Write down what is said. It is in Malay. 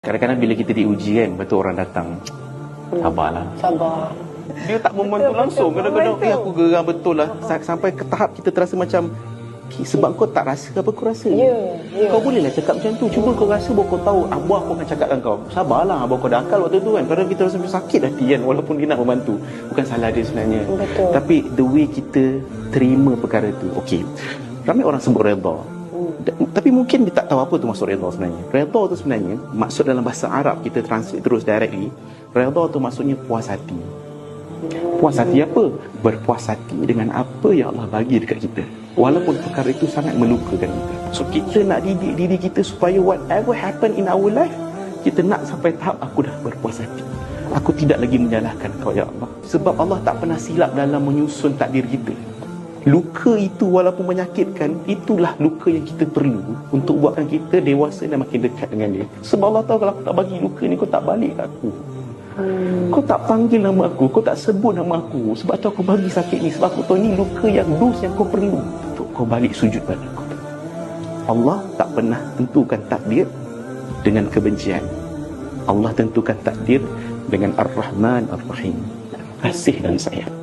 Kadang-kadang bila kita diuji kan, betul orang datang, sabarlah. Sabar. Dia tak membantu langsung. Kadang-kadang aku geram betul lah. Sampai ke tahap kita terasa macam, sebab kau tak rasa apa kau rasa. Kau bolehlah cakap macam tu. Cuba kau rasa baru kau tahu apa aku akan cakap dengan kau. Sabarlah, baru kau dah akal waktu tu kan. Kadang kita rasa macam sakit hati kan, walaupun dia nak membantu. Bukan salah dia sebenarnya. Betul. Tapi the way kita terima perkara tu. Okey, ramai orang sebut redha. Tapi mungkin dia tak tahu apa tu maksud redha sebenarnya. Redha tu sebenarnya maksud dalam bahasa Arab, kita translate terus directly. Redha tu maksudnya puas hati. Puas hati apa? Berpuas hati dengan apa yang Allah bagi dekat kita, walaupun perkara itu sangat melukakan kita. So kita nak didik diri kita supaya whatever happen in our life, kita nak sampai tahap aku dah berpuas hati, aku tidak lagi menyalahkan kau ya Allah. Sebab Allah tak pernah silap dalam menyusun takdir kita. Luka itu walaupun menyakitkan, itulah luka yang kita perlu untuk buatkan kita dewasa dan makin dekat dengan dia. Sebab Allah tahu kalau aku tak bagi luka ni, kau tak balik kat aku. Kau tak panggil nama aku, kau tak sebut nama aku, sebab tu aku bagi sakit ni. Sebab aku tahu ni luka yang dos yang kau perlu untuk kau balik sujud pada aku. Allah tak pernah tentukan takdir dengan kebencian. Allah tentukan takdir dengan Ar-Rahman Ar-Rahim, kasih dan sayang.